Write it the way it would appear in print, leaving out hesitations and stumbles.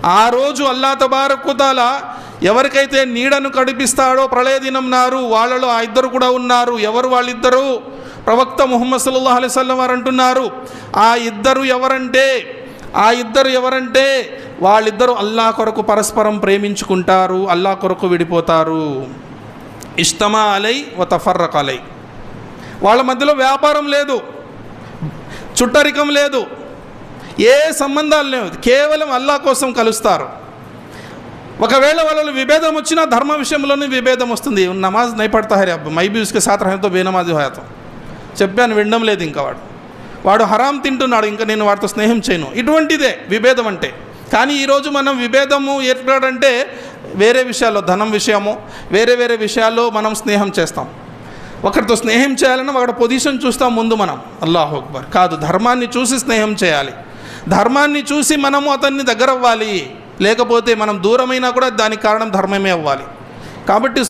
ఆ రోజు అల్లాహ్ తబారక్ వ తఆలా ఎవరికైతే నీడను కడిపిస్తాడో ప్రళయ దినం నారు, వాళ్ళలో ఆ ఇద్దరు కూడా ఉన్నారు. ఎవరు వాళ్ళిద్దరు? ప్రవక్త ముహమ్మద్ సల్లల్లాహు అలైహి వసల్లం వారు అంటున్నారు, ఆ ఇద్దరు ఎవరంటే వాళ్ళిద్దరూ అల్లాహ్ కొరకు పరస్పరం ప్రేమించుకుంటారు, అల్లాహ్ కొరకు విడిపోతారు. ఇజ్తమా అలై వ తఫర్రక అలై. వాళ్ళ మధ్యలో వ్యాపారం లేదు, చుట్టరికం లేదు, ఏ సంబంధాలు లేవు, కేవలం అల్లాహ్ కోసం కలుస్తారు. ఒకవేళ వాళ్ళలో విభేదం వచ్చినా ధర్మ విషయంలోనే విభేదం వస్తుంది. నమాజ్ నై పడతా హై అబ్బా, మై బీ ఉస్కే సాత్ రహేతో బేనమాజీ హోయాతో. చెప్పాను, వినడం లేదు. ఇంకా వాడు హరాం తింటున్నాడు, ఇంకా నేను వాడితో స్నేహం చేయను. ఇటువంటిదే విభేదం అంటే. కానీ ఈరోజు మనం విభేదము ఏర్పడంటే వేరే విషయాల్లో, ధనం విషయము, వేరే విషయాల్లో మనం స్నేహం చేస్తాం. ఒకరితో స్నేహం చేయాలన్నా ఒకటి పొజిషన్ చూస్తాం ముందు మనం. అల్లాహు అక్బర్. కాదు, ధర్మాన్ని చూసి స్నేహం చేయాలి. ధర్మాన్ని చూసి మనము అతన్ని దగ్గర అవ్వాలి. లేకపోతే మనం దూరమైనా కూడా దానికి కారణం ధర్మమే అవ్వాలి. కాబట్టి